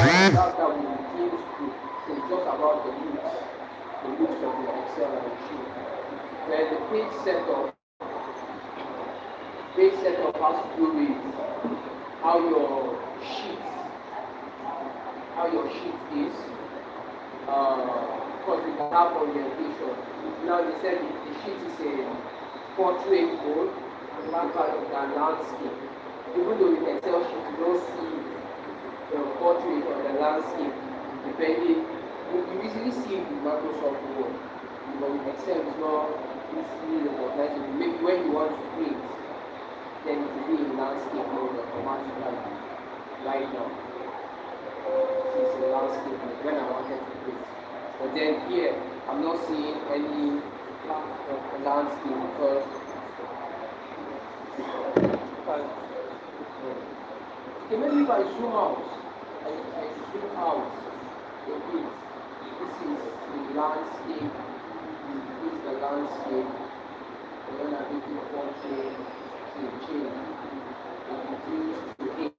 That's how we reduce group. So it's just about the looks of the Excel and the sheet. Then the page setup has to do with how your sheet, how your sheet is. Because we can have orientation. Now they said the sheet is a portrait mode and one part of the landscape. Even though with Excel sheet you don't see the portrait or the landscape depending. You easily see it with Microsoft Word, but with Excel it's not easily recognizable. Maybe when you want to print, then it will be in landscape mode automatically. Right now, it's in landscape mode when I wanted to print. But then here, I'm not seeing any landscape because okay, maybe if I zoom out, I zoom out a bit. This is the landscape. This is the landscape. And then I make it portrait to change. It reduces to H.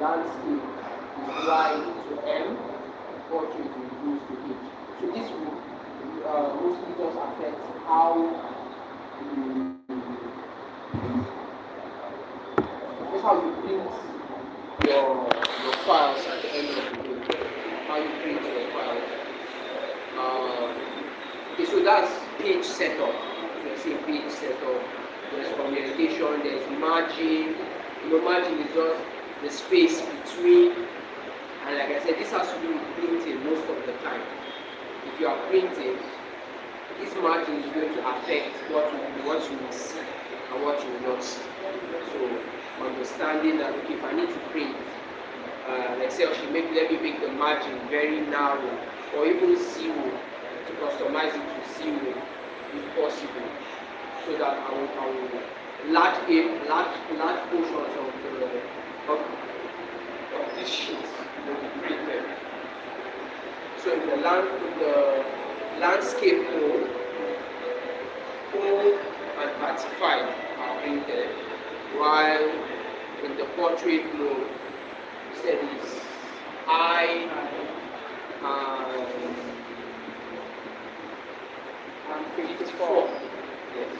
Landscape is Y to M. Portrait is reduced to H. So this will mostly just affect how you print your files at the end of the day. How you print your files. Okay, so that's page setup. So I say page setup. There's communication. There's margin. Margin is just the space between. And like I said, this has to do with printing most of the time. If you are printing, this margin is going to affect what you will see and what you will not see. So understanding that okay, if I need to print, Excel should let me make the margin very narrow or even zero to customize it to zero if possible, so that I will large portions of this sheet will be printed. So in the landscape mode, 4 and 35 are printed, while in the portrait mode, we said it's I and 54. Yes.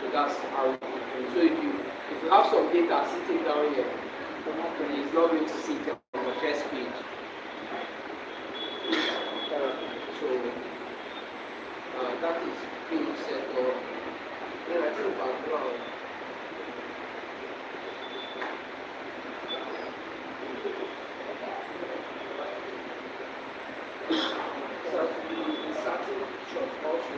So that's how. So if you have some data sitting down here, it's not going to sit on the first page. So that is page setup. Then I think background. Certain pictures also.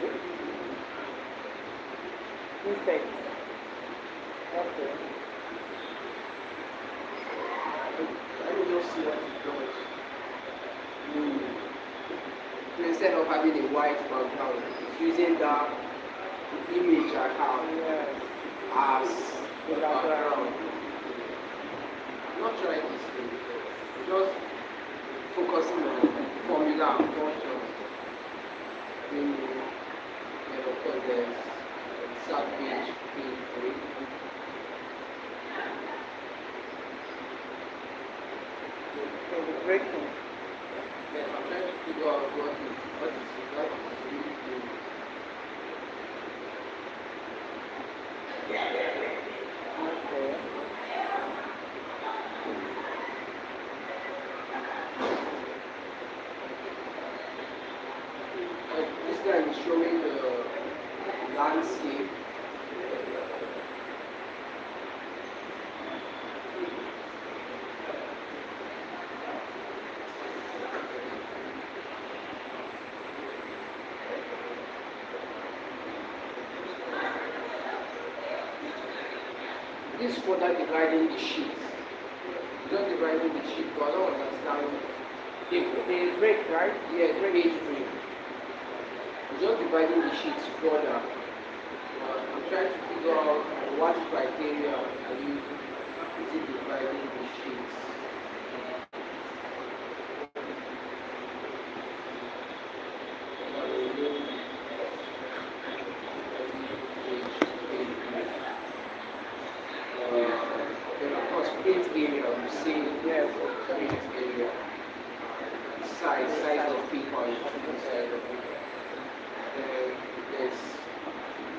Effect. Okay. Let me just see what it does. So instead of having a white background, it's using that image I have as the background. I'm not trying this thing. Just focusing on formula and functions. Then of course there's start page 3. The breaking. Yeah, I'm trying to figure out what is really doing. Okay. This guy is showing the landscape. This is further dividing the sheet. Just dividing the sheet, but I don't understand. They break, right? Yeah, page break. Just dividing the sheets further. I'm trying to figure out what criteria are you using dividing the sheets. Then of course print area, we say Yes. space area. Size of people inside of it. There's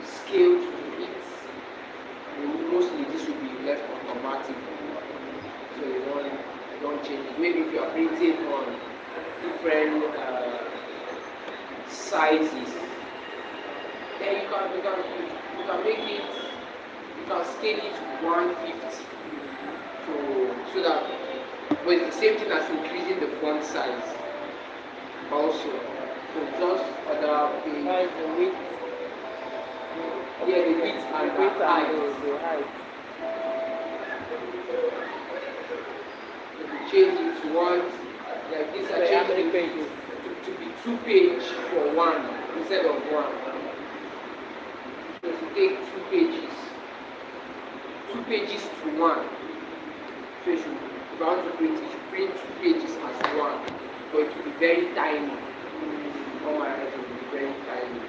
scale to it. Mostly this will be left automatic. So you don't change it. Maybe if you are printing on different sizes, then you can make it, you can scale it to 150 so that, but it's the same thing as increasing the font size also. So just other page. Like the width. Yeah, the width and the height. The height. If you change it to one, like this, I How change many it pages? to be 2 page for one instead of one. So if you take 2 pages, 2 pages to one. So you should, if I want to print, you should print 2 pages as one, but it will be very tiny. All my eyes will be very tiny.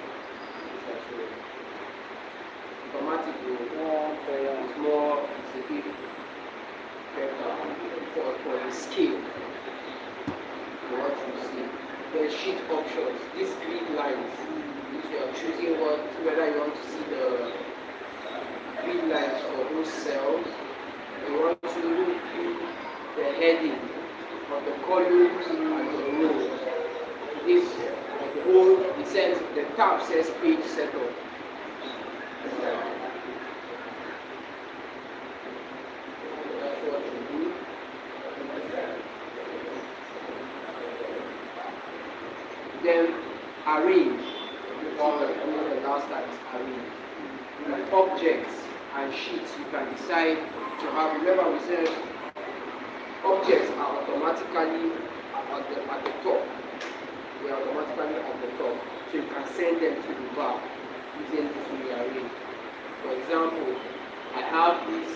Automatic is more, it's a bit better for the scale. For what you see. The sheet options, these grid lines, if you are choosing whether you want to see the grid lines for those cells, you want to do the heading of the columns and the rows. This the whole, it says the tab says page setup. That's what you do. Then arrange. The last time is arrange. With objects and sheets, you can decide to have. Remember, we said objects are automatically at the top. They are automatically at the top, so you can send them to the bar using the rearrange. For example, I have this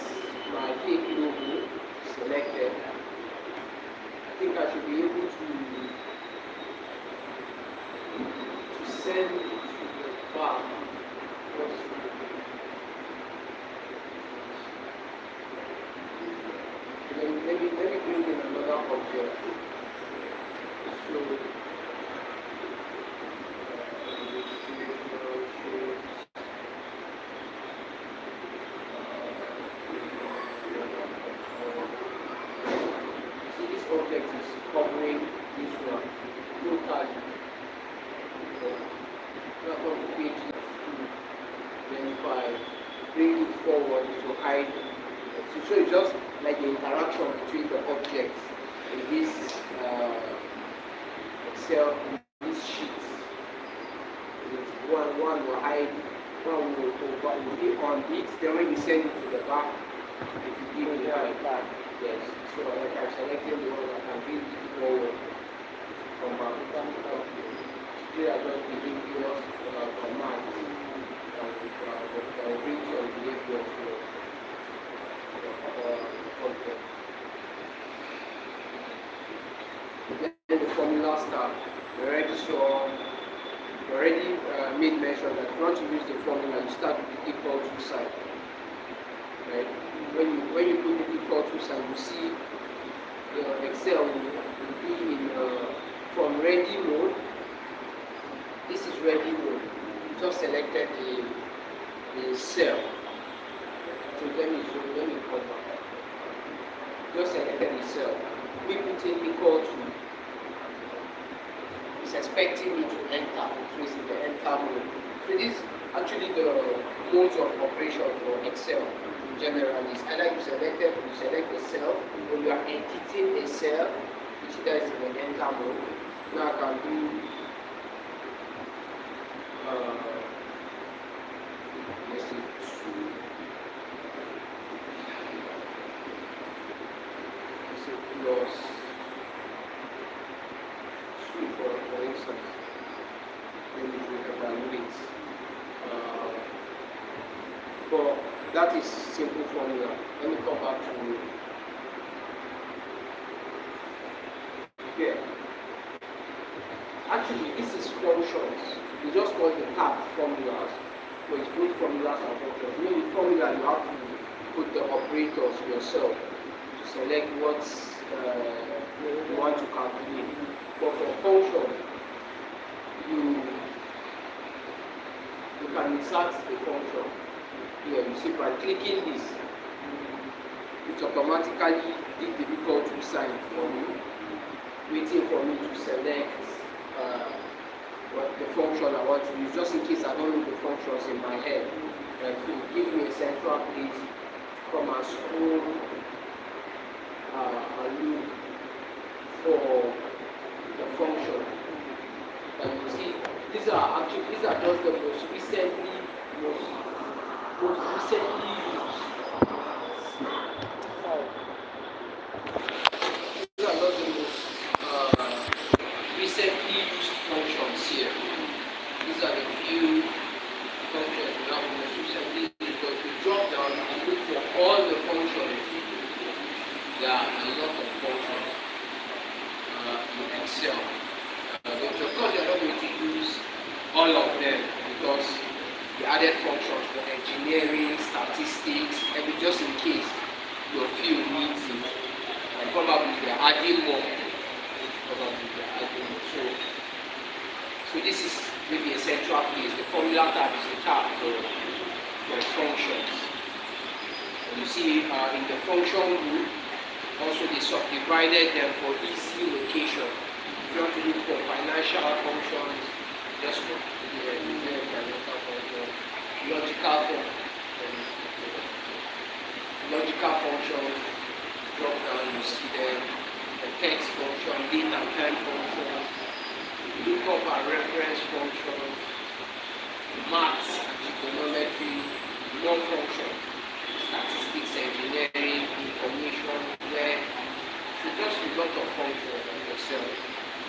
my fake logo selected. I think I should be able to send it to the bar. Let me bring in another object. So see, this object is covering this one locally. Now from the page 2, then if I bring it forward to hide. So it's just like the interaction between the objects in this cell, in this sheet. One will hide, one will be on it, then when you send it to the back, it will give me the back. Yes. So like I'm selecting the one that can bring it forward to come back. Here I just begin yours command and bring your behavior to object. Then the formula start. We already made mention that if you want to use the formula, you start with the equal to sign. Right? When you put the equal to sign, you see the Excel will be in from ready mode. This is ready mode. You just selected the cell. So let me come back. Just selected the cell. We put in equal to. It's expecting me to enter. So it's in the enter mode. So this is actually the modes of operation for Excel in general. It's either you select the cell, or you are editing a cell, which is in the enter mode. Now I can do let's see, 2. Plus 2 for instance. Maybe we evaluate. But that is simple formula. Let me come back to here. Actually, this is functions. You just call the tab formulas. So it's both formulas and functions. With formula, you have to put the operators yourself. select what you want to calculate. But for function, you can insert the function. Here you see by clicking this, it automatically did the equal to sign for me, waiting for me to select what the function I want to use, just in case I don't know the functions in my head. It will give me a central place to come and scroll and look for the function. And you see, these are just the most recently used. These are not the most recently used functions here. These are the few functions we have most recently used. Because we drop down and look for all the functions. There are a lot of functions in Excel. But of course, you're not going to use all of them because the added functions for engineering, statistics, and just in case your field needs it. And probably they're adding more. So this is maybe a central place. The formula tab is the tab for functions. And you see in the function group, also they subdivided them for easy location. If you want to look for financial functions, just look here, financial function, logical functions, drop down, you see them, the text function, date and time functions, look up our reference functions, maths and trigonometry, non-function, statistics, engineering, information, web. So just a lot of functions on Excel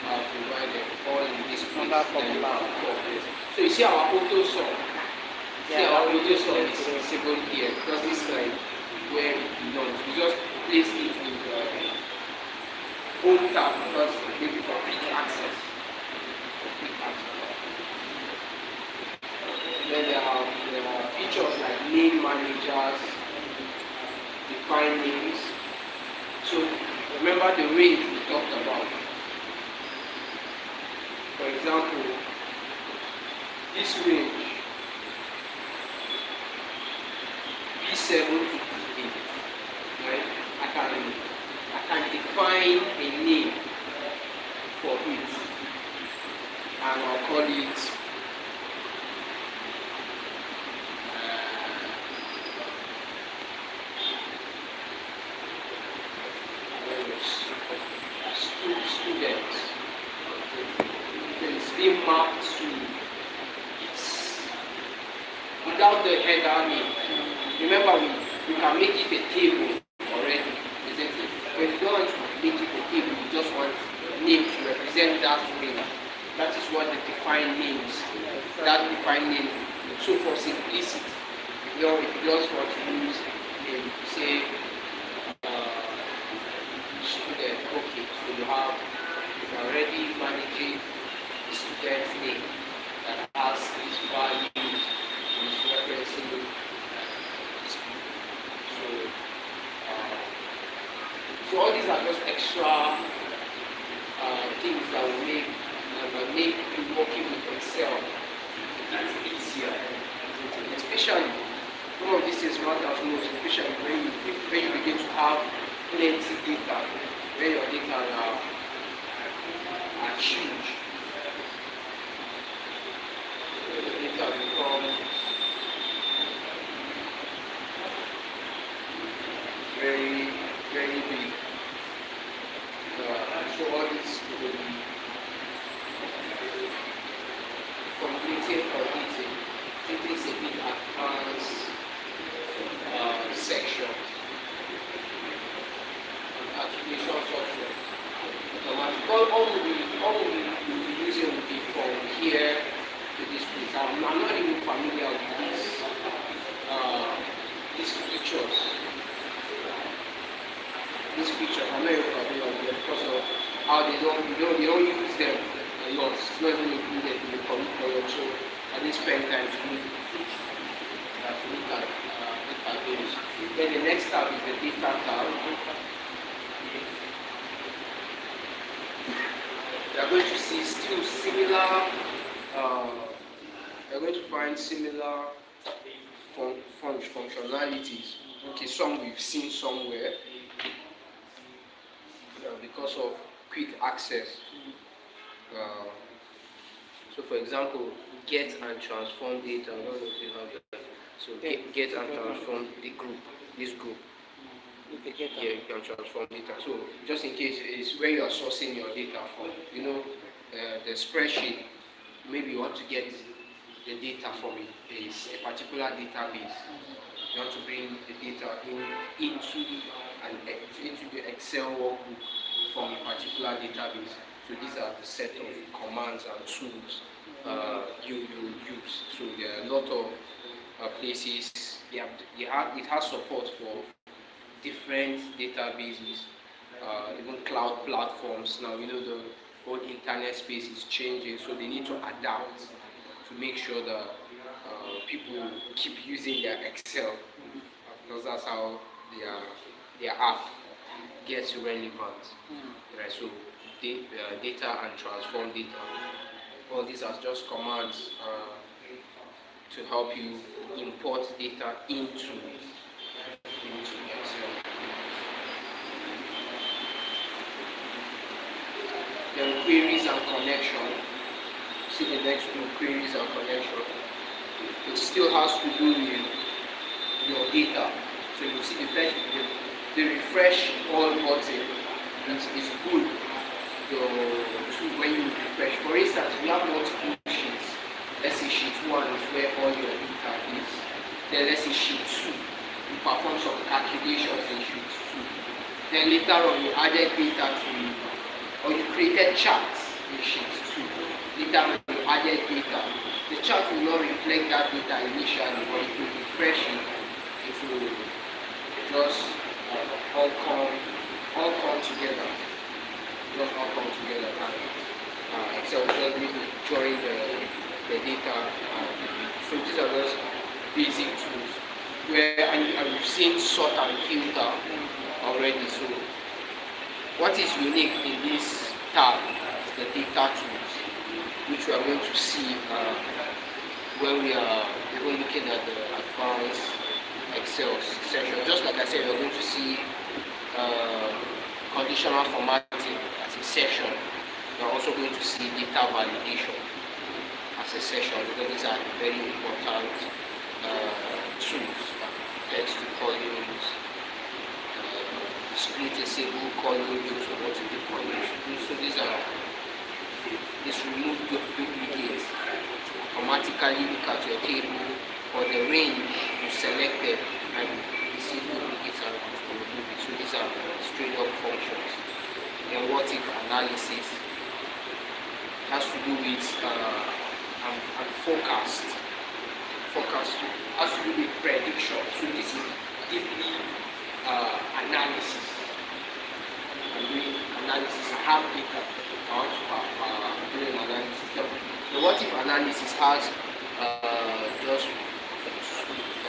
are provided all in this place. So you see our auto sum. See our auto sum is disabled here because this is like where it belongs. We just place it in the home tab because maybe for quick access. Then there are features like name managers, define names. So remember the range we talked about. For example, this range B7 to B8, right? I can define a name for it, and I'll call it students. It's being mapped to its without the header name. Remember, we can make it a table already, isn't it? But if you don't want to make it a table, you just want name to represent that range. That is what the defined names, that defined name. So for simplicity, if you just want to use name, say student, okay, so you're already managing the student's name that has its values, its referencing this people. So all these are just extra things that will make you working with Excel easier. Especially some of these things matters most, especially when you begin to have plenty data, when your data are huge. The data becomes very, very big. So all this will be completing or eating. It is a bit advanced section. Application software. All we will be using will be from here to this place. I'm not even familiar with these features. These features, I'm not even familiar with them because of how they don't use them a lot. It's not even included in the curriculum, so I didn't spend time to look at those. Then the next tab is the data tab. still similar. You're going to find similar functionalities. Okay, some we've seen somewhere because of quick access. So, for example, get and transform data. I don't know if you have that. So, get and transform this group. Yeah, you can transform data. So, just in case it's where you are sourcing your data from. The spreadsheet. Maybe you want to get the data from a particular database. You want to bring the data into the Excel workbook from a particular database. So these are the set of commands and tools you use. So there are a lot of places. It has support for different databases, even cloud platforms. Now the whole internet space is changing, so they need to adapt to make sure that people keep using their Excel, because that's how their app gets relevant. Right? So data and transform data. All these are just commands to help you import data into Excel. Then queries and connection. See the next group, queries and connection. It still has to do with your data. So you see the refresh all button is good when you refresh. For instance, we have multiple sheets. Let's say sheet 1 is where all your data is. Then let's say sheet 2, you perform some calculations in sheet 2. Then later on you added data or you created charts in sheet 2. Later on you added data. The chart will not reflect that data initially, but if you refresh it, it will just all come together. Just all come together. Excel will just need to join the data. So these are just basic tools and we've seen sort and filter already. So what is unique in this tab is the data tools, which we are going to see when we are even looking at the advanced Excel session. Just like I said, we are going to see conditional formatting as a session. We are also going to see data validation as a session, because these are very important tools. Text to columns, split a single column into multiple columns. So this remove duplicates. Automatically look at your table or the range you selected and you see duplicates and remove it. So these are straight up functions. Then what if analysis has to do with and forecast. Forecast has to do with prediction. So this is deeply analysis. I'm doing analysis. I have data. I want to do an analysis. The what if analysis has just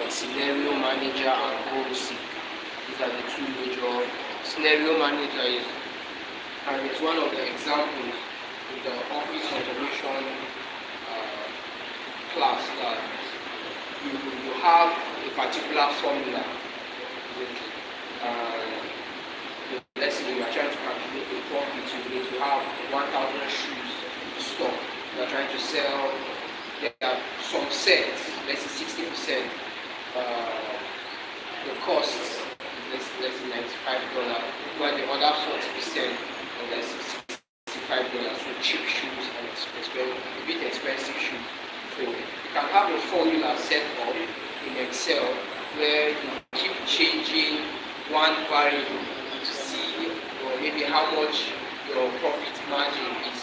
scenario manager and goal seek. These are the two major. Scenario manager is, and it's one of the examples in the office automation class that you have a particular formula. Let's say you are trying to calculate a profit. You need to have 1,000 shoes stock. You are trying to sell. There are some sets. Let's say 60%. The cost is let's say $95, while the other 40% let's say $65. So cheap shoes and a bit expensive shoes. So you can have a formula set up in Excel where you keep changing one variable to see or maybe how much your profit margin is.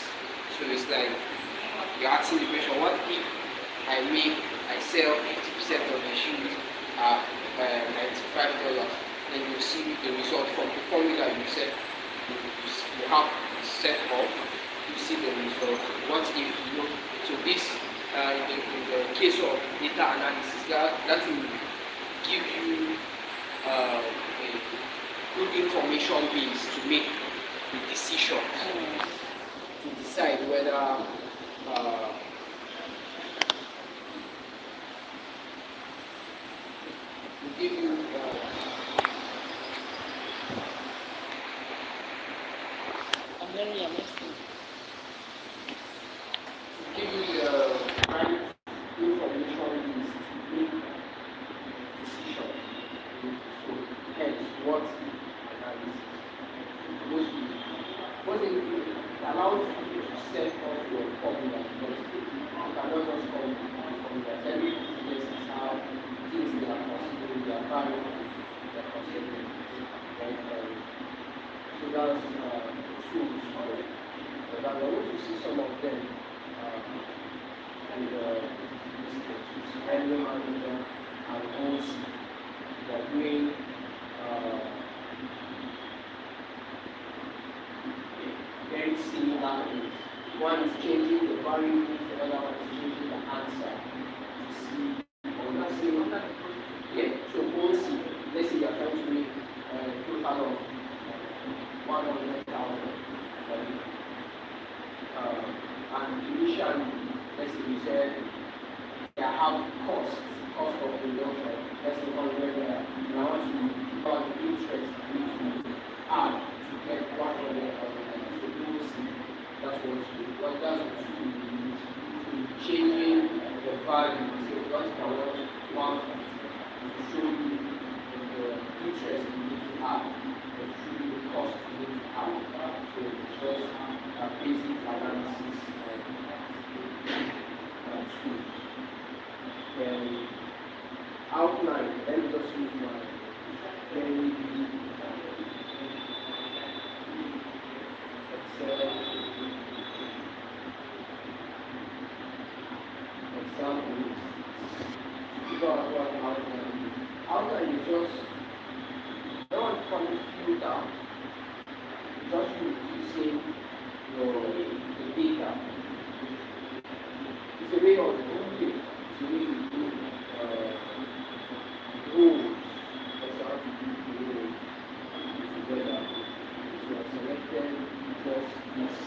So it's like you're asking the question, what if I sell 50% of the shoes at $95? Then you see the result from the formula you set. You have set up. You see the result. What if so this in the case of data analysis, that will give you a good information base to make the decision to decide whether give you the right information is to make decision. So hence what analysis. What it allows you to set up your formula because you cannot just come with formula. Every business is how things they are considering, they are variable, they are considering. And, so that's tools for it. But I want to see some of them and revenue manager and OC. They are doing very similar things. One is changing the variables, the other one is changing the answer to see on that same. Yeah, so OC, let's say you are trying to make a total of 100,000. And initially, let's say you said they have cost of production. Let's say 100 naira. You want to earn interest into add to get 100,000 naira. So you will see that's what you do. But that's what you use to changing the value. So just I want to show you the interest you need to add, but show you the cost you need to add. So it's just a basic analysis tool. Then outline, let me just use my very Excel example. Outline is just don't come filter, just reducing the data. It's a way of doing it. It's a way to do rules. That's how to do rules together. So I selected just this.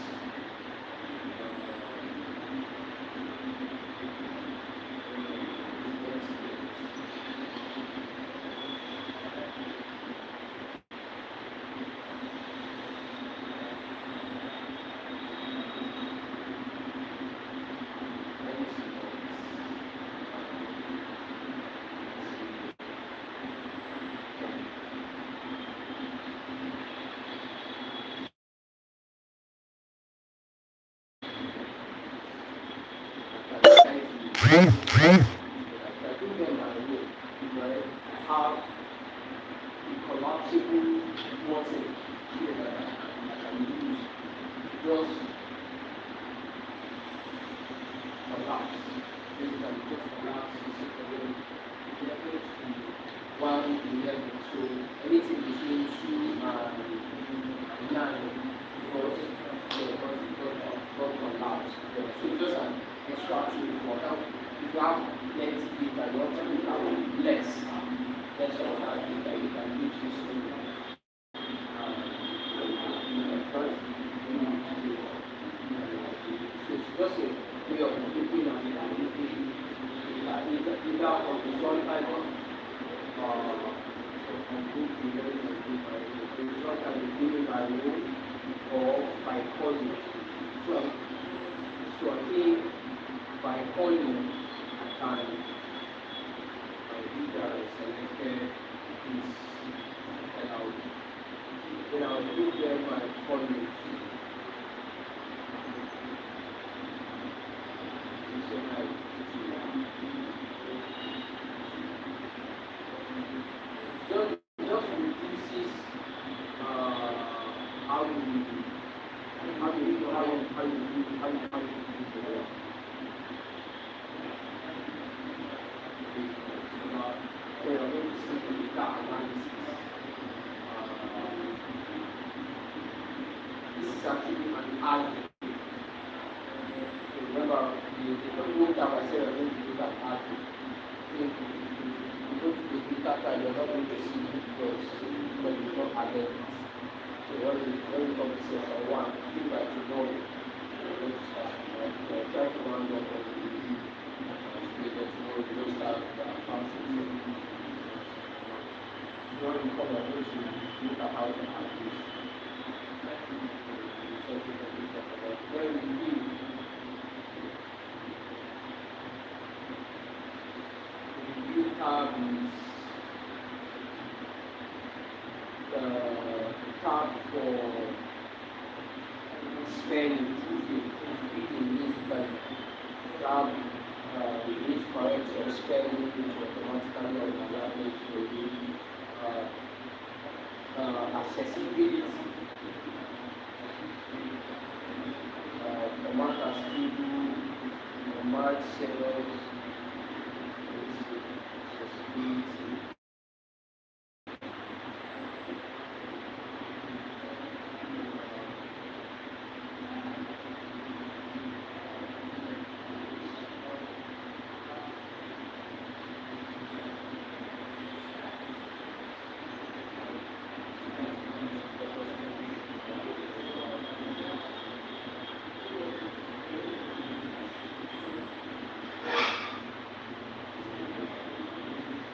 Have a collapsible button here that I can use to just collapse. Basically, just collapse to 111. So anything between 2 and 9 because it got collapse. So just an extra tool for help. If you have plenty data, you want to have less. That's all that data you can use this tool. So it's just a way of looking at it and looking either on the one type of or by calling. So I think by calling and data selected is allowed. Then I'll do them by calling. Just reduces how you do the work. So you're going to see the data analysis. This is actually an algorithm. Remember the whole time I said I'm going to look at algorithm. You go to the data type, you're not going to see it because you don't added it. So when you come to section 1, you try to know it. You're going to start try to round up what you do. You get to know you don't start the advanced section. When you come, you're going to look at how to add this. So spend it if you need like grab need correct your spelling to automatically organize for you. Accessibility, format as table, format cells, accessibility.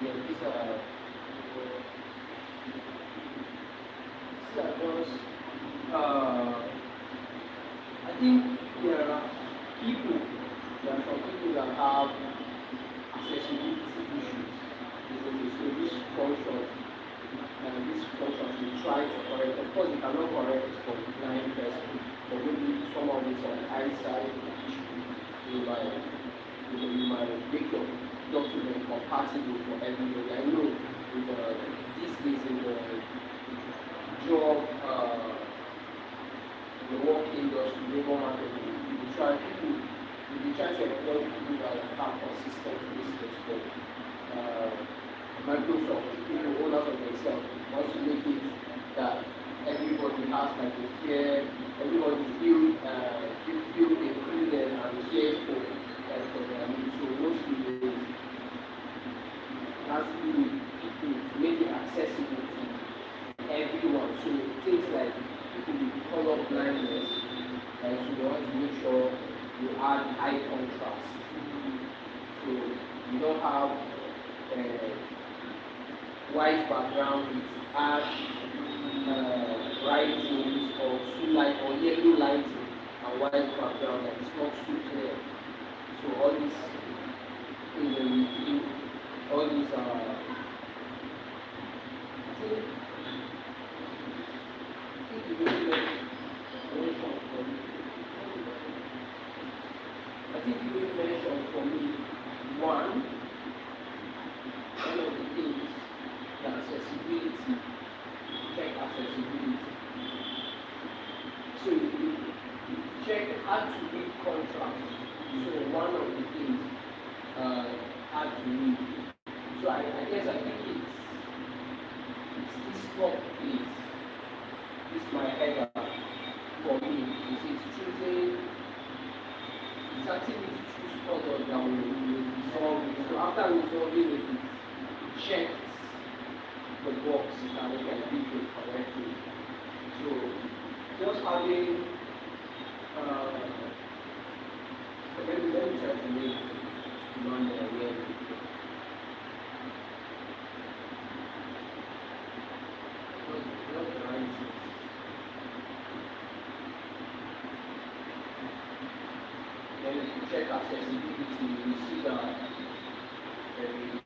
Yeah, these are just I think there are people, there are some people that have accessibility issues. So this function we try to correct. Of course, we cannot correct for the blind person, but maybe some of it's on eyesight issue. You might make your document compatible for everybody. I know with these days in the job, the work industry, labor market, we try to employ people that have consistent business, but Microsoft, people owners of themselves, want to make it that everybody has like a fair, everybody feel included and cared for their needs. So mostly they has to be people to make it accessible to everyone. So things like people with color blindness, like so you want to make sure you add high contrast. So you don't have white background with ash writings or too light or yellow lighting and white background that is not too clear. So all these things that we do, all these I think you really mentioned for me. I think you really mentioned for me one of the things, the accessibility, check accessibility. So you check how to read contrast. So one of the things how to read. So I guess I think it's this top place. This is my header for me. It's choosing, it's asking me to choose colors that will resolve it. So after resolving it, it checks the box that we can read it correctly. So just having let me try to make one here. Not the right thing. Then if you check accessibility, you see that there is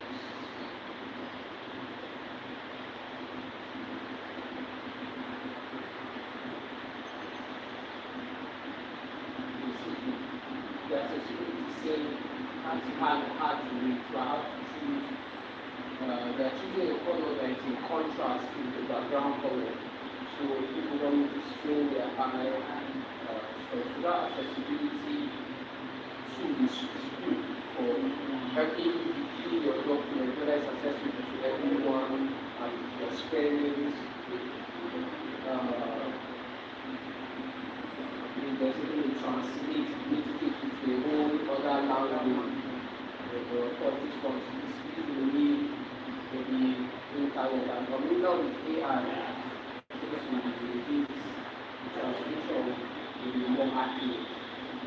the accessibility saying hard to read. So I have to choose. They are choosing a color that is in contrast with the background color. So people don't need to strain their eye. So that accessibility tool is good for helping you view your document, whether it's accessible to everyone and your spellings. There's even a translate, you need to take it to a whole other language. Of course, this one is need maybe internet and now with AI, this will reduce the translation will be more accurate.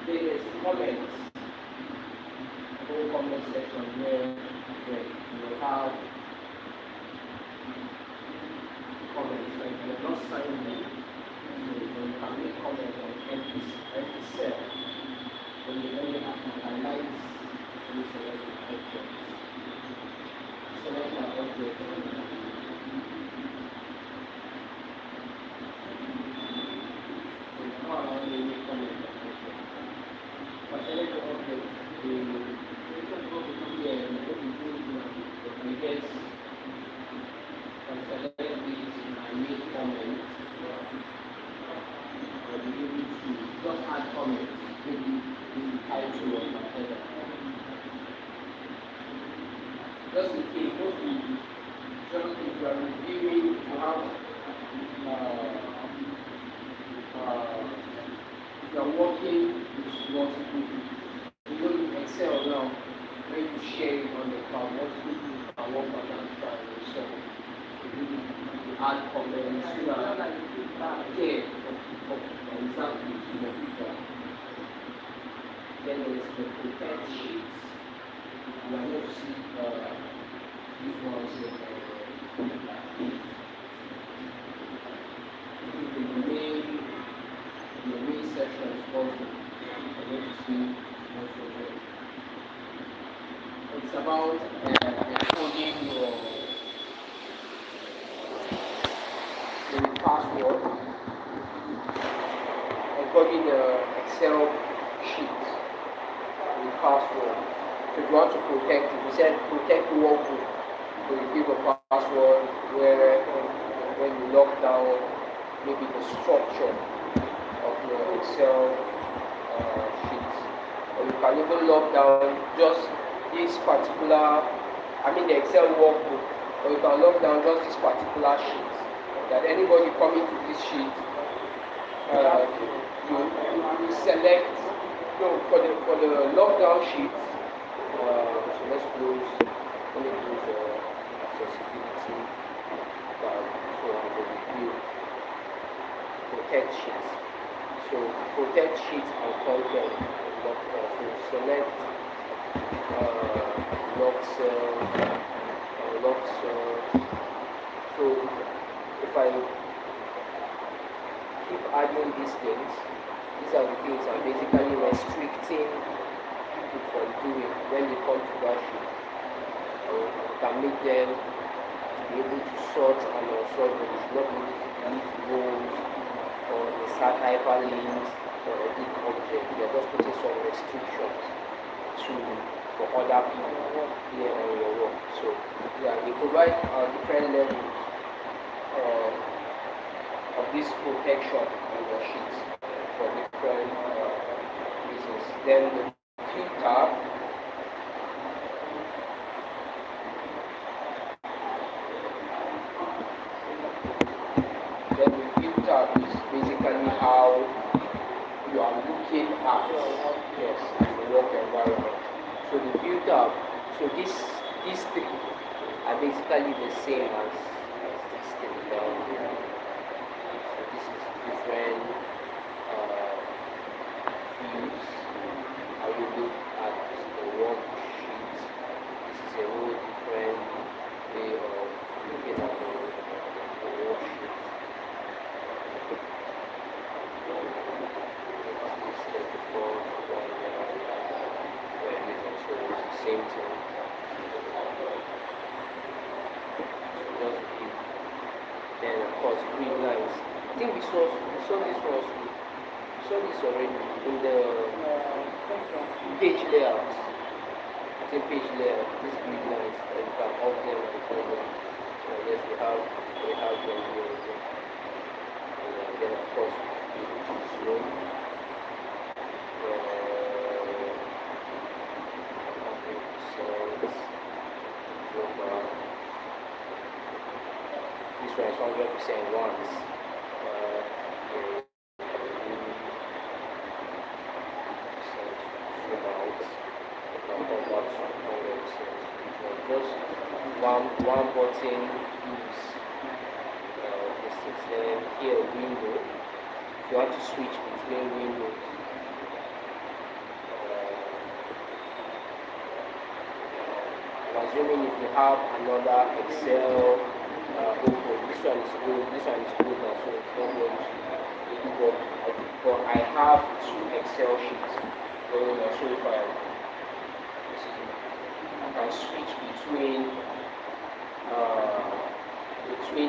There is comments, a whole comment section where you have comments, like you're not signing in. So you can make comments on every cell. When you highlight, you select the object. Select an object. So how are you make comments? slide 2 of my header. Just in case, mostly, just if you are reviewing, you have, if you are working with multiple people, you know in Excel now, when you share it on the cloud, multiple people can work on that file yourself. You add comments, you know, again, for example, in the future. Then there is the protect sheets. You are going to see these ones in the main sections also. You are going to see most of them. It's about encoding your password, encoding the Excel sheet with password. So if you want to protect it, we said protect the workbook. So you give a password where when you lock down maybe the structure of your Excel sheet. Or you can even lock down just this particular, the Excel workbook, or you can lock down just this particular sheet. That anybody coming to this sheet, you select, for the lockdown sheet, so let's close, let me close accessibility tab, so I will review protect sheets. So protect sheets and content, so select lock cell, so if I keep adding these things, these are the things I'm basically restricting people from doing when they come to that sheet. So you can make them to be able to sort and unsort, but they should not be able to delete rows or insert hyperlinks or edit objects. They are just putting some restrictions for other people here on your work. So yeah, they provide different levels of this protection on your sheets for different reasons. Then the view tab, is basically how you are looking at the work environment. So the view tab, so these three are basically the same as this thing down here. So this is different views. How you look at the worksheet. This is a whole different way of looking at the worksheet. Same thing. Then of course green lines. I think we saw this already in the page layout. I think page layout, these green lines, you can off them and on them. So yes, we have them here. And then of course we go to zoom. This one is 100% once. Just one button use this system here window. If you want to switch between windows, I'm assuming if you have another Excel open, this one is good now, so it's not going to do, but I have two Excel sheets going on, so if I can switch between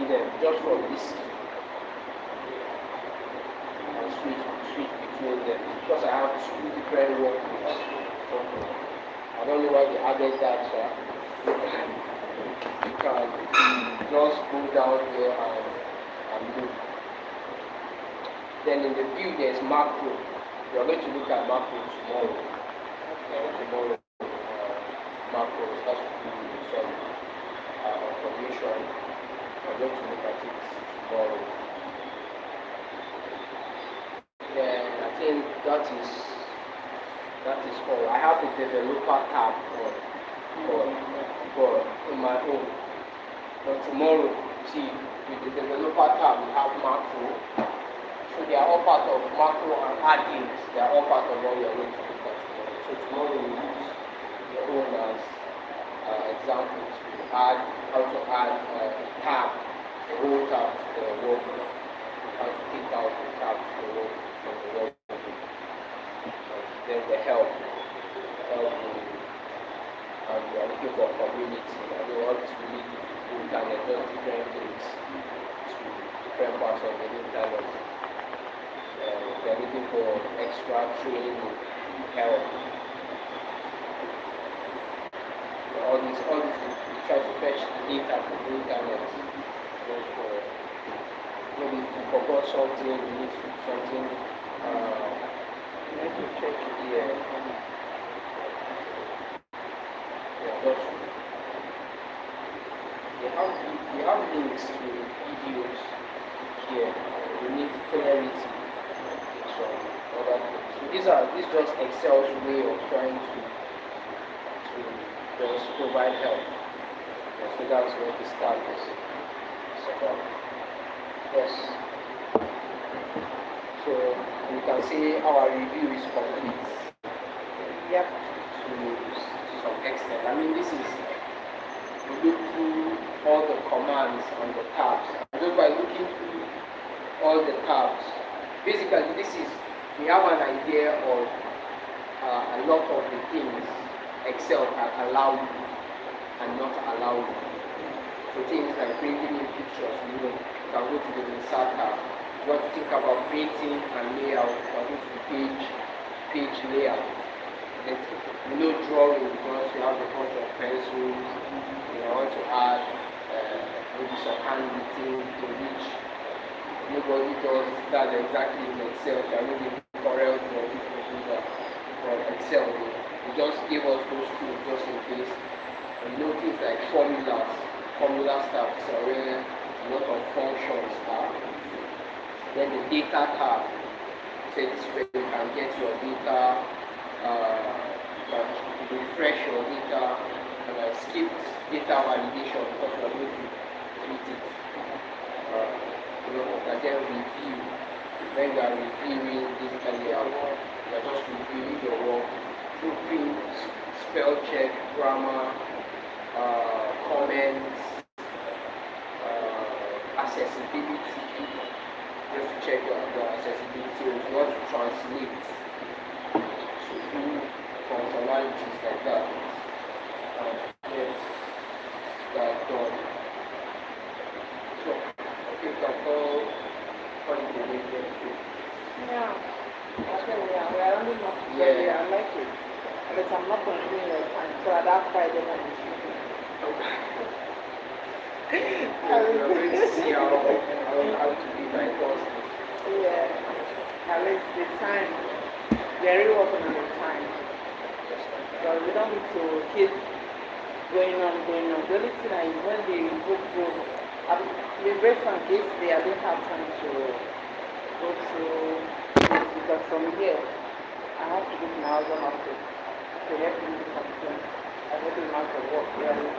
them just from this key. I can switch between them because I have two different workbooks. I don't know why they added that. You can just go down here and look. Then in the view there's macro. We are going to look at macro tomorrow. tomorrow, macros has to do with some automation. I'm going to look at it tomorrow. Then I think that is all. I have a developer tab for in my own. But tomorrow, see, with the developer tab, we have macro. So they are all part of macro and add-ins. They are all part of what we are going to look at tomorrow. So tomorrow we use your own as examples to add how to add a tab, the whole tab to the workbook, how to take out the tab to the workbook from the workbook. Then the help and we are looking for community. I don't want to lead the internet, just different things to different parts of the internet. We are looking for extra training, help. All these we try to fetch data from the internet. Just for maybe if you forgot something, you need something. You need to check it here. We have links to videos here. We need clarity. So other things. So this just Excel's way of trying to just provide help. So that's what the start is about. Yes. So we can say our review is complete. Yep. To some extent. I mean, this is we look through all the commands on the tabs. And just by looking through all the tabs, basically we have an idea of a lot of the things Excel can allow you and not allow you. So things like bringing in pictures, you can go to the insert tab. You want to think about creating and layout, you can go to the page layout. Drawing, because you have a bunch of pencils, you want to add maybe some handwriting to which nobody does that exactly in Excel. You are maybe Corel or people do that from Excel. You just give us those tools just in case. And things like formula stuff, so where a lot of functions are. Then the data tab, so this is where you can get your data. Refresh your data and skip data validation because we are going to treat it. And then review. When you are reviewing basically you are just reviewing your work, proofing, spell check, grammar, comments, accessibility, just to check your accessibility. If you want to translate, so do functionalities like that and get that done. So I think that's all the way through. Yeah. Actually, we are only not together. I like it. But I'm not consuming your time, so at that Friday I'm We're going to see how to be my Thursday. Yeah. At least the time. We are really working on the time. But we don't need to keep going on. The only thing is when they go through, to be very frank, yesterday I didn't have time to go to this because from here I have to go to my husband's office to help him do something. I help him out of work really.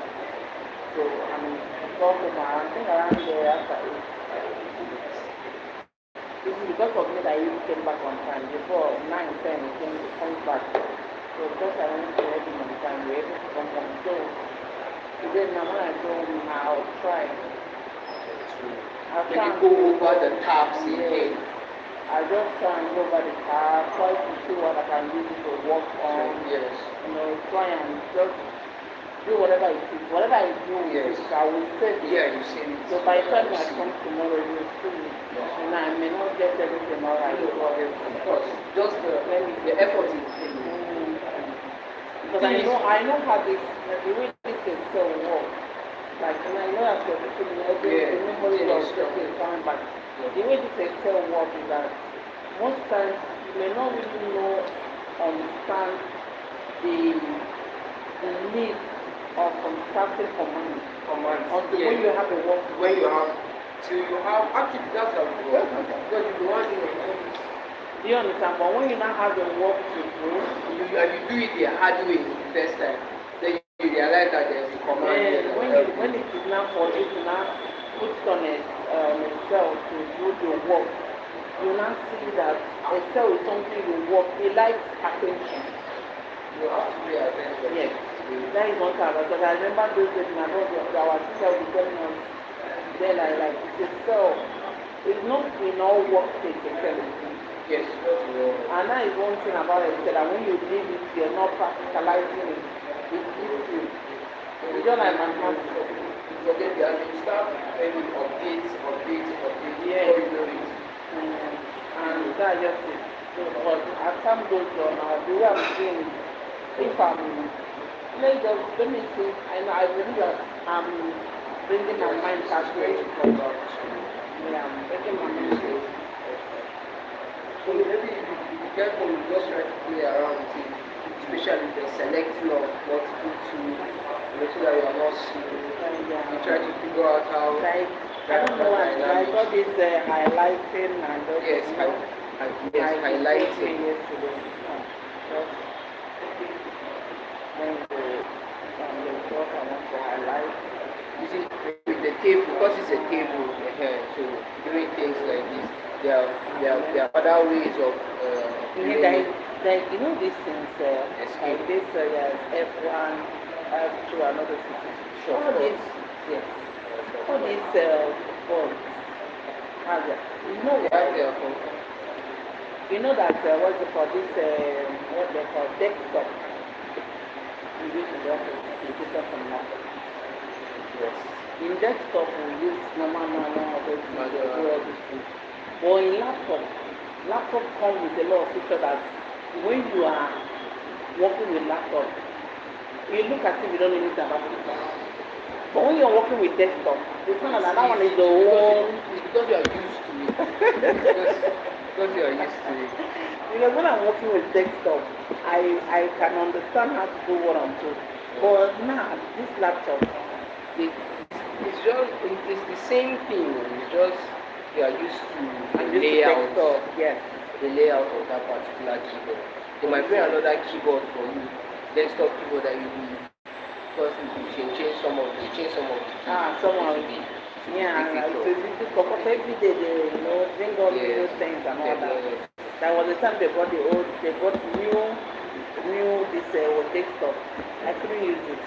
So I'm talking I think around there after 8. This is because of me that he came back on time. Before 9, 10 he comes back. So because I wanted to help him on time, we were able to come home. So today now when I go home, I'll try. Let me go over the tabs again. I just try and go over the tab, try to see what I can use to work on. Yes. Try and just do whatever it is. Whatever I do, yes. I will save it. Yeah, you save it. So by the time I come tomorrow, you will see it. Yeah. And I may not get everything all right. Because just the effort is because I know how this, the way this is so work. Like, and I know that you're putting the memory of the coming back. The way this Excel work is that most times you may not really understand the need of certain command. Until Yeah. when you have a work. When you have, so you have, actually that's how it works. Because you want to, Do you understand? But when you now have the work to do, and you do it the hard way the first time, then you realize that there's a command there. when it is now for you to now put it on a cell to do the work, you now see that a cell is something you work. It likes attention. You have to pay attention. Yes. That is one time. Because I remember those days when our teacher would be telling us, then I like, it's a cell. It's not in all work takes a cell. Yes. And that is one thing about it, that when you leave it, you're not practicalizing it. It gives you. It's just like mathematics. You forget that you start having updates. Yes. Before you know it. And that's just it. So, but as time goes on, the way I'm doing it, if I'm, let me see, I believe that I'm bringing my mind calculation. Yeah, I'm bringing my mind to it. So maybe if you get home, you just try to play around with it, especially the selecting of what to put to, so that you are not seeing. You try to figure out how. Like, I don't know why, I got this highlighting and all. Yes, yes, highlighting. Yesterday. Then the talk I want to highlight. You see, with the table, because it's a table, so doing things like this, there are other ways of doing it. Like you know these things, like this, yes, F1, F2, and other things. All these, yes, all these boards. You know what? You know that what's it called? This what they call desktop. We use in the office. We use it from laptop. Yes. In desktop, we use normal all these things. But in laptop comes with a lot of features that when you are working with laptop, you look as if you don't know anything about it. But when you're working with desktop, you find out that one is the one. It's because you are used to it. Because you are used to it. Because when I'm working with desktop, I can understand how to do what I'm doing. But now, this laptop, it's the same thing. It's just you are used to the layout. Yes. The layout of that particular keyboard. They might bring another keyboard for you, desktop keyboard that you need. Because you change some of the keys. Some of it. Yeah, it's difficult. Because every day they bring all new things and all that. That was the time they brought new this desktop. I couldn't use it.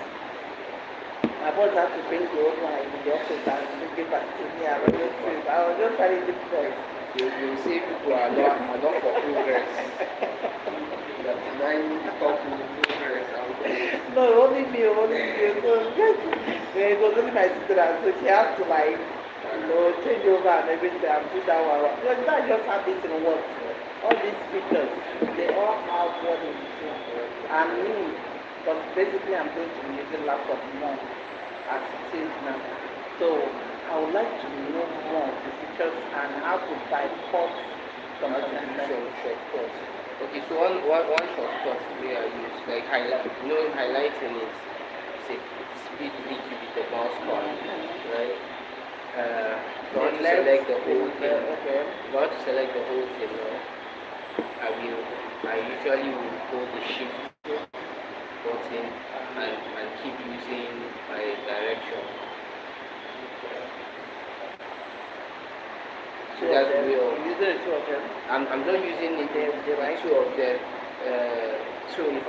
My boss had to bring the old one in the office and bring it back to me. I was just very difficult. You say people are not for progress. You are denying talk to progress. No, only me. So it was only my sister, so she had to change over and everything and put that one. Because I just have this in work. All these features, they all have what they do. And me, because basically I'm going to be using laptop more as it is now. So I would like to know more of the features and how to bypass some shortcuts. Okay, so one shortcut we are used, like highlighting is speed leak with the mouse power, right? If you want to select the whole thing, I usually will hold the shift button and keep using my direction. So that's the way of using the two of them. I'm not using the two of them. So if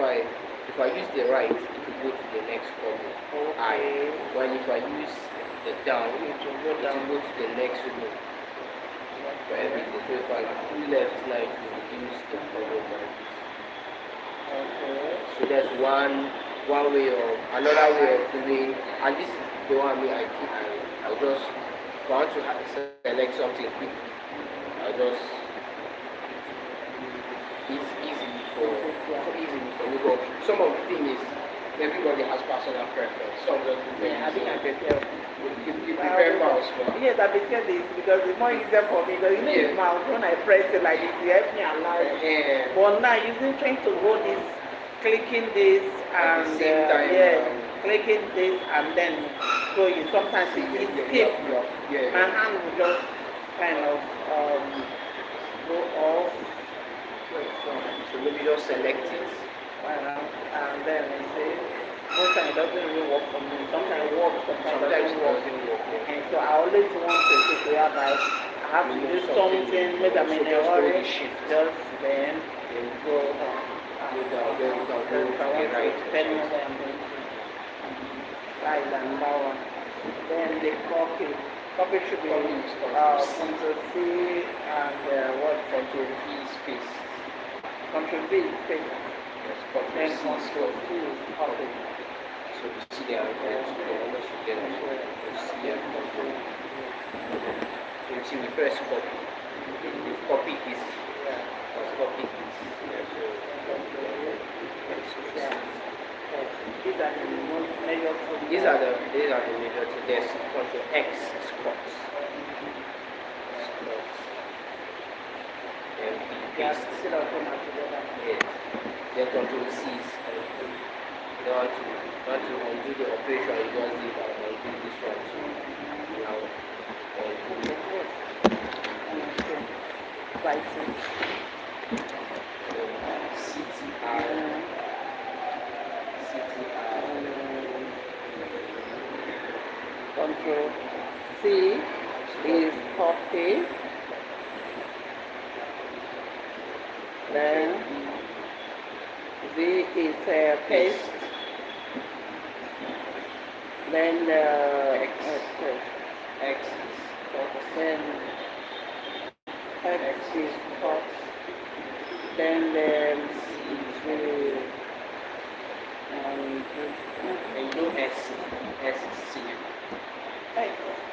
I use the right, it will go to the next column. Okay. While if I use the down, it will go to the next row. For everything. So if I do left now, it will reduce the column like this. Okay. So that's another way of doing, and this is the one I'll just, if I want to select something quickly, I'll just, it's easy for me, but some of the thing is, everybody has personal preference. Some just prefer I think I prefer. You prefer mouse, but yes, I prefer this because it's more easier for me. Because the mouse, when I press it like this, it helps me a lot. yeah. But now trying to hold this clicking this At the and same time, clicking this and then so you sometimes it skip. My hand will just kind of go off. So maybe just select it. And then you see, most times it doesn't even work for me. Sometimes it works, sometimes it doesn't work. And so I always want to figure out like I have to do something, maybe I'm in a hurry, just then go depending on where I'm going to. Right, and that one. Then the copy. Copy should be Control C and what? Control V space. Control V space. Yes, Then Control C Control C copy. So you see they are together. So C and Control. So you see we press copy. We copy this. Let's copy this. These are the major two. There's Control X is cross. Then we paste. Yes. Then Control C is you want to undo the operation, you just leave and undo this one. So now Control C is copy. Then V is paste. Then X is cut. then X is cut. Then the and you know S is C.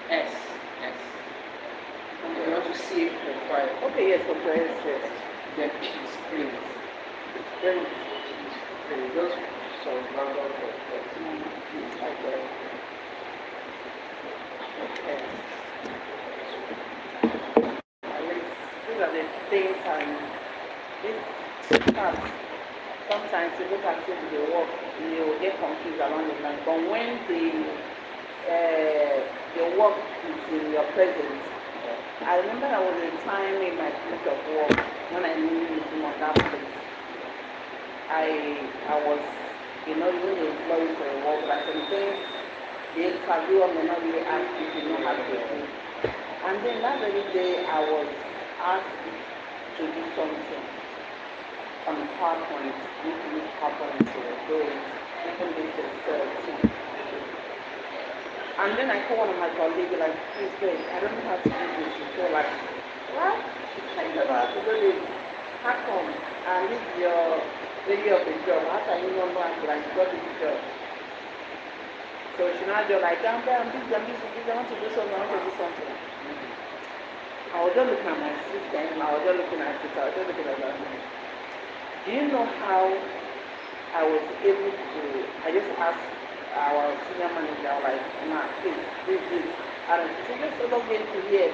S. You want to save the file. Okay, yes, Control S, yes. Then P is print. Print. Just some random thing. Okay. These are the things and this part. Sometimes you look at it, they work, you will get confused along the line. But when your work is in your presence, I remember there was a time in my place of work when I knew it on that place. I was, even employed for a work, but some things the interviewer may not really ask if you know how to do. And then that very day I was asked to do something on PowerPoint, need to use PowerPoint to do it, even this is 13. And then I call one of my colleagues, like, please wait, I don't know how to do this. She feel like, what? I don't know how to do this. How come? And this is your lady of the job. How can you not know how to got this job? So she now just like, I'm busy, I want to do something. I was just looking at my system, I was just looking at it, I was just looking at that. Do you know how I was able to, I just asked our senior manager, like, nah, please. And she just log into here.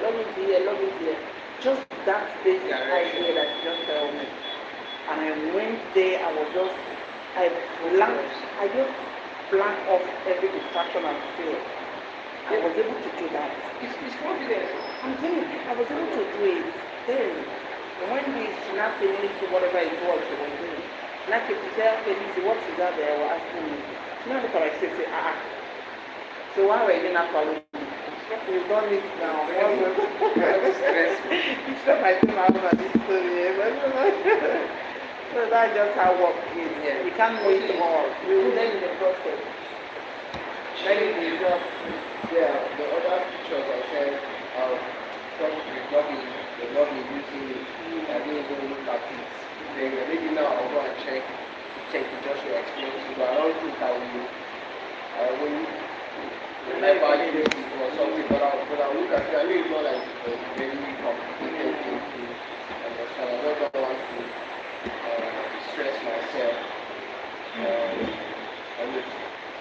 Just that basic idea that she just told me. And I went there, I just blanked off every distraction I feel. I was able to do that. It's confident. I'm telling you, I was able to do it. Then, when she now finished whatever it was she was doing, now she said, okay, Lizzy, what is that there? They were asking me. She now looked at me and said, so why were you not following me? We've done it now. Each time I think about this story, so that's just how work is. Yeah. We can't wait more. We will learn in the process. Maybe the other features I said, some they've not been using it. I didn't even look at it. Then maybe now I'll go and check it just to explain to you. But I don't think I will never use it or something. But I'll look at it. I know it's not like a very complicated thing to understand. I don't want to stress myself.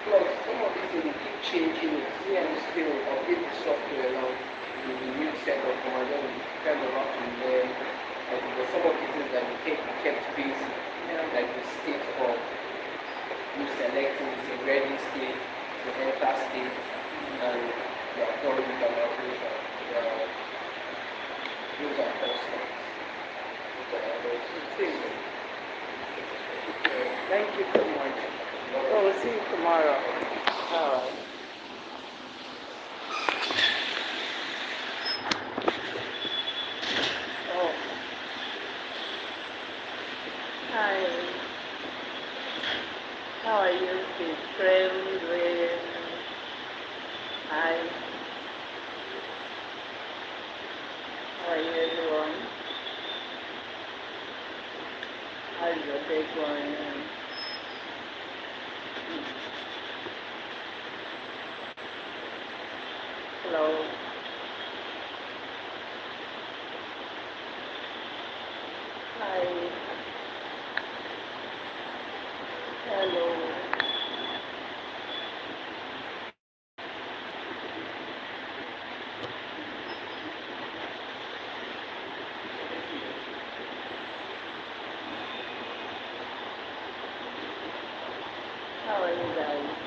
Plus, some of these things keep changing it. Still update the software now with the new set of commands. We kind of have to learn. But some of the things that we kept basic, like the state of connecting, it's a ready state to enter state, and you are done with an operation. Uh, those are constants. Thank you so much. Oh, we'll see you tomorrow. All right. Oh, hi. How are you, my friend? Hi. How are you, everyone? How's your day going? Hello. Hi. Hello. How are you guys?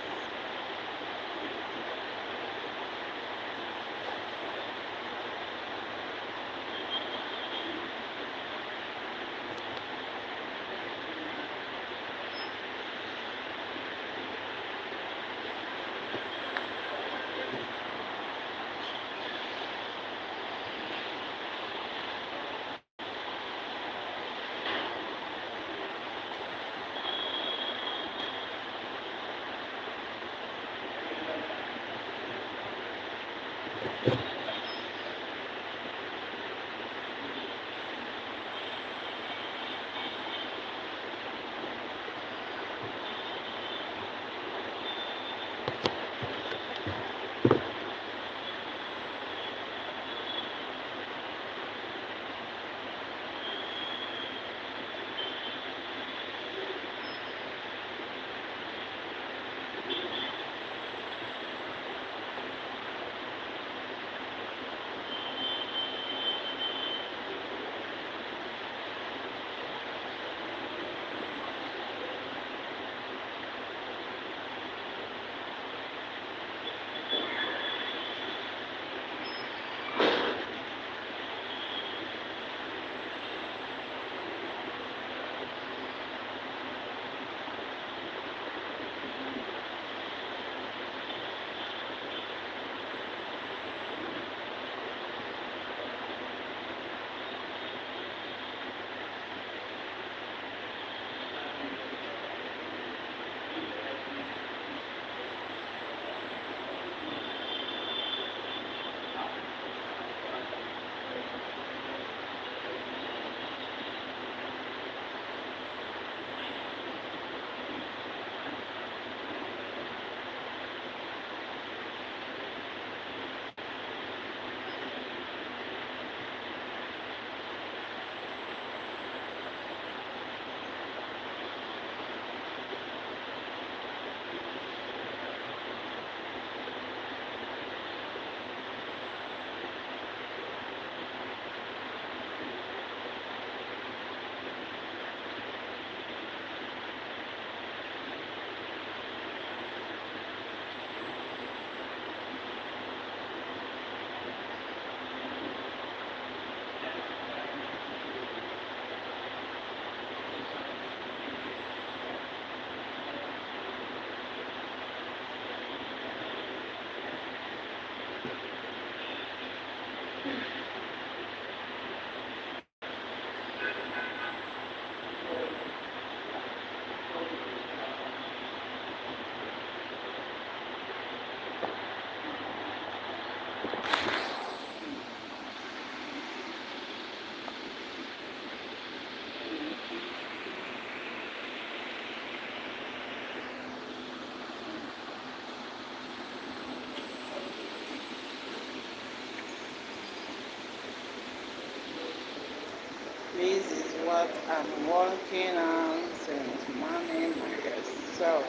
This is what I'm working on since morning, I guess. So